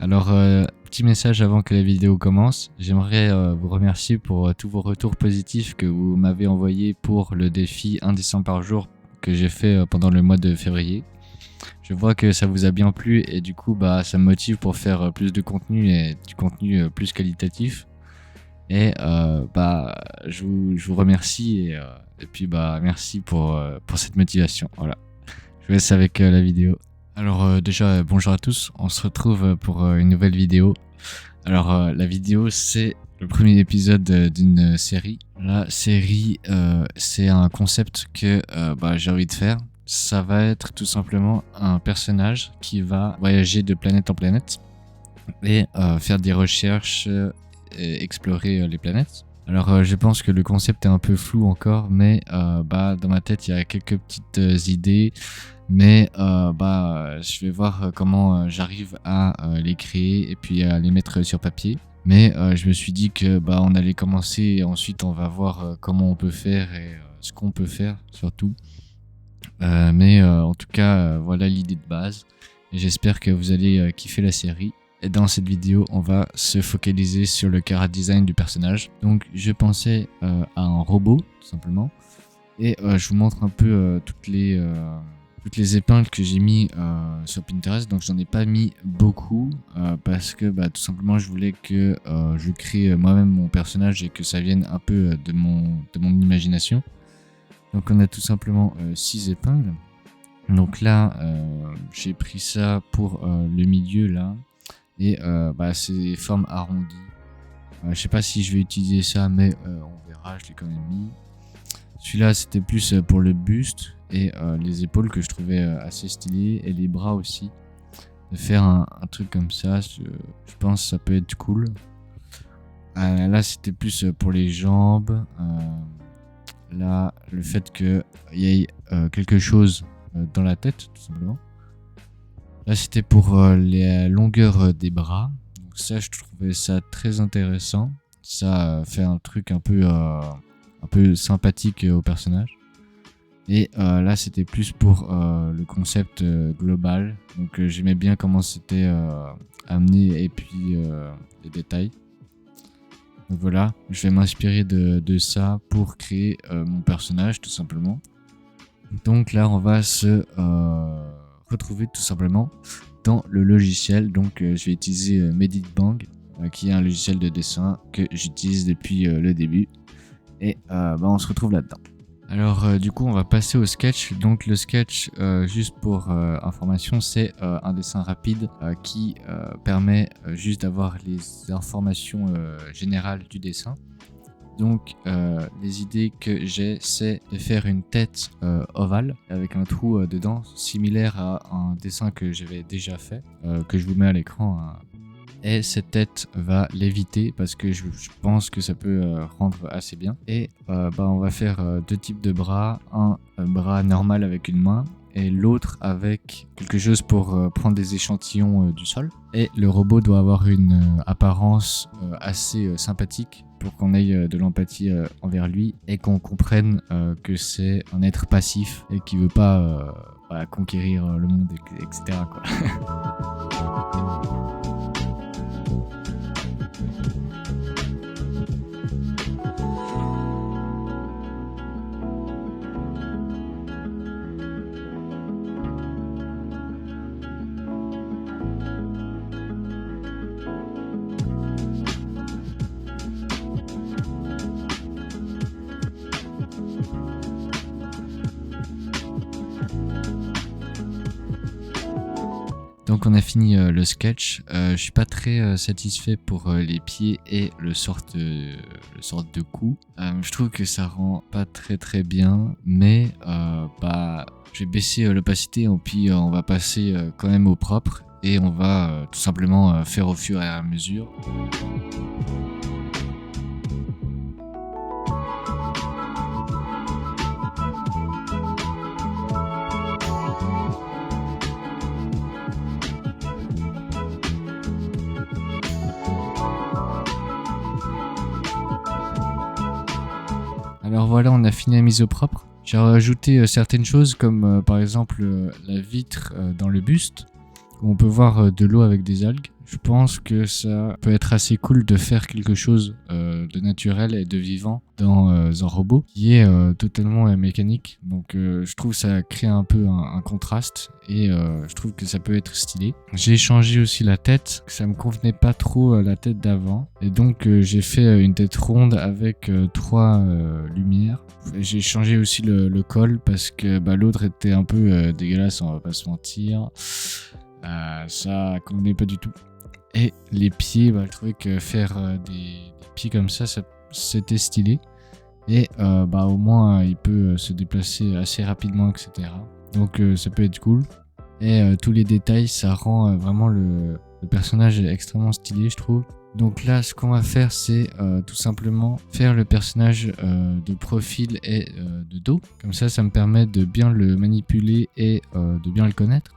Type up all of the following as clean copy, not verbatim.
Alors, petit message avant que la vidéo commence. J'aimerais vous remercier pour tous vos retours positifs que vous m'avez envoyés pour le défi 1 dessin par jour que j'ai fait pendant le mois de février. Je vois que ça vous a bien plu et du coup, ça me motive pour faire plus de contenu et du contenu plus qualitatif. Et je vous remercie et puis merci pour cette motivation. Voilà. Je vous laisse avec la vidéo. Alors déjà bonjour à tous, on se retrouve pour une nouvelle vidéo. Alors la vidéo c'est le premier épisode d'une série. La série c'est un concept que j'ai envie de faire. Ça va être tout simplement un personnage qui va voyager de planète en planète et faire des recherches et explorer les planètes. Alors je pense que le concept est un peu flou encore, mais dans ma tête il y a quelques petites idées, mais je vais voir comment j'arrive à les créer et puis à les mettre sur papier. Mais je me suis dit que on allait commencer et ensuite on va voir comment on peut faire et ce qu'on peut faire surtout. En tout cas voilà l'idée de base et j'espère que vous allez kiffer la série. Et dans cette vidéo, on va se focaliser sur le chara design du personnage. Donc je pensais à un robot, tout simplement. Et je vous montre un peu toutes les épingles que j'ai mis sur Pinterest. Donc j'en ai pas mis beaucoup parce que tout simplement je voulais que je crée moi-même mon personnage et que ça vienne un peu de mon imagination. Donc on a tout simplement 6 épingles. Donc là, j'ai pris ça pour le milieu là. Et c'est des formes arrondies. Je sais pas si je vais utiliser ça, mais on verra, je l'ai quand même mis. Celui-là, c'était plus pour le buste et les épaules que je trouvais assez stylées, et les bras aussi. De faire un truc comme ça, je pense que ça peut être cool. Là, c'était plus pour les jambes. Là, le fait qu'il y ait quelque chose dans la tête, tout simplement. Là, c'était pour les longueurs des bras. Donc ça, je trouvais ça très intéressant. Ça fait un truc un peu sympathique au personnage. Et là, c'était plus pour le concept global. Donc j'aimais bien comment c'était amené et puis les détails. Donc voilà, je vais m'inspirer de ça pour créer mon personnage, tout simplement. Donc là, on va se retrouver tout simplement dans le logiciel. Donc je vais utiliser Meditbang qui est un logiciel de dessin que j'utilise depuis le début et on se retrouve là-dedans. Alors du coup on va passer au sketch. Donc le sketch, juste pour information, c'est un dessin rapide qui permet juste d'avoir les informations générales du dessin. Donc les idées que j'ai, c'est de faire une tête ovale avec un trou dedans, similaire à un dessin que j'avais déjà fait, que je vous mets à l'écran. Et cette tête va léviter parce que je pense que ça peut rendre assez bien. Et on va faire 2 types de bras, un bras normal avec une main et l'autre avec quelque chose pour prendre des échantillons du sol. Et le robot doit avoir une apparence assez sympathique pour qu'on ait de l'empathie envers lui et qu'on comprenne que c'est un être passif et qui veut pas conquérir le monde, etc. quoi. Donc on a fini le sketch. Je suis pas très satisfait pour les pieds et le sorte de cou. Je trouve que ça rend pas très bien, mais je vais baisser l'opacité et puis on va passer quand même au propre et on va tout simplement faire au fur et à mesure. Alors voilà, on a fini la mise au propre. J'ai rajouté certaines choses comme par exemple la vitre dans le buste On peut voir de l'eau avec des algues. Je pense que ça peut être assez cool de faire quelque chose de naturel et de vivant dans un robot qui est totalement mécanique. Donc je trouve que ça crée un peu un contraste et je trouve que ça peut être stylé. J'ai changé aussi la tête, ça me convenait pas trop la tête d'avant. Et donc j'ai fait une tête ronde avec 3 lumières. J'ai changé aussi le col parce que l'autre était un peu dégueulasse, on va pas se mentir. Ça convenait pas du tout. Et les pieds, je trouvais que faire des pieds comme ça c'était stylé. Et au moins il peut se déplacer assez rapidement, etc. Donc ça peut être cool. Et tous les détails, ça rend vraiment le personnage extrêmement stylé, je trouve. Donc là, ce qu'on va faire, c'est tout simplement faire le personnage de profil et de dos. Comme ça me permet de bien le manipuler et de bien le connaître.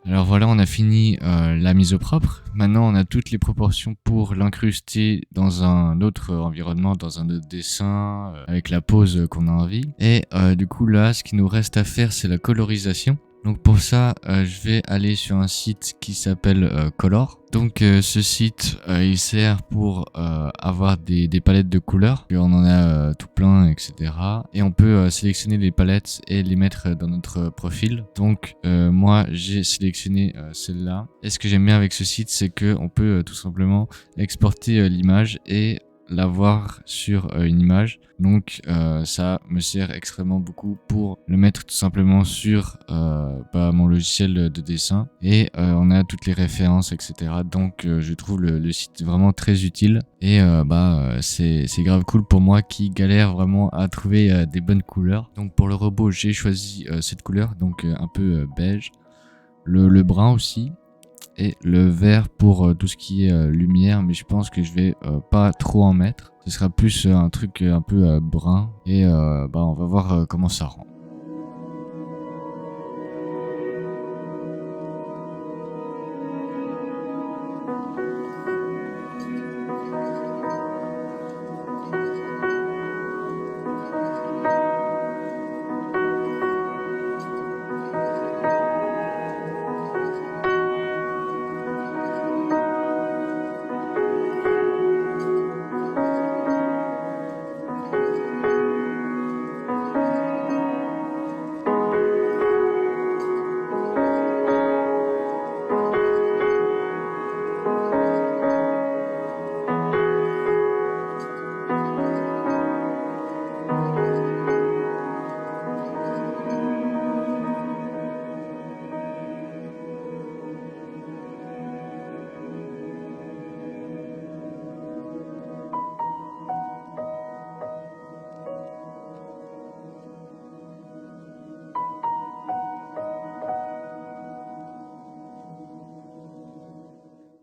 Alors voilà, on a fini la mise au propre. Maintenant, on a toutes les proportions pour l'incruster dans un autre environnement, dans un autre dessin, avec la pose qu'on a envie. Et du coup là, ce qui nous reste à faire, c'est la colorisation. Donc pour ça, je vais aller sur un site qui s'appelle Color. Donc ce site, il sert pour avoir des palettes de couleurs. On en a tout plein, etc. Et on peut sélectionner les palettes et les mettre dans notre profil. Donc moi, j'ai sélectionné celle-là. Et ce que j'aime bien avec ce site, c'est que on peut tout simplement exporter l'image et l'avoir sur une image. Donc ça me sert extrêmement beaucoup pour le mettre tout simplement sur mon logiciel de dessin et on a toutes les références, etc. Donc je trouve le site vraiment très utile et c'est grave cool pour moi qui galère vraiment à trouver des bonnes couleurs. Donc pour le robot, j'ai choisi cette couleur, donc un peu beige, le brun aussi, et le vert pour tout ce qui est lumière, mais je pense que je vais pas trop en mettre. Ce sera plus un truc un peu brun et on va voir comment ça rend.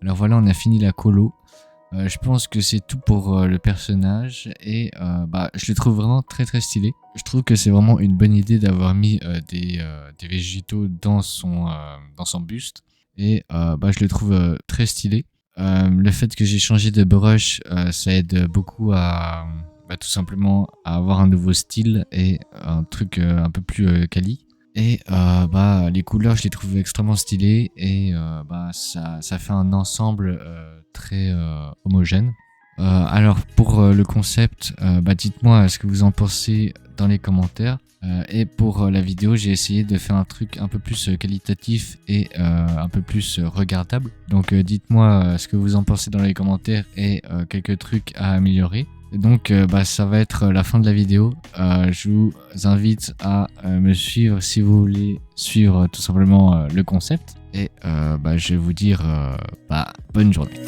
Alors voilà, on a fini la colo. Je pense que c'est tout pour le personnage et je le trouve vraiment très très stylé. Je trouve que c'est vraiment une bonne idée d'avoir mis des végétaux dans son buste et je le trouve très stylé. Le fait que j'ai changé de brush, ça aide beaucoup à tout simplement à avoir un nouveau style et un truc un peu plus quali. Et les couleurs, je les trouve extrêmement stylées et ça fait un ensemble très homogène. Alors pour le concept, dites-moi ce que vous en pensez dans les commentaires. Et pour la vidéo, j'ai essayé de faire un truc un peu plus qualitatif et un peu plus regardable. Donc dites-moi ce que vous en pensez dans les commentaires et quelques trucs à améliorer. Et donc ça va être la fin de la vidéo. Je vous invite à me suivre si vous voulez suivre tout simplement le concept. Et je vais vous dire bonne journée.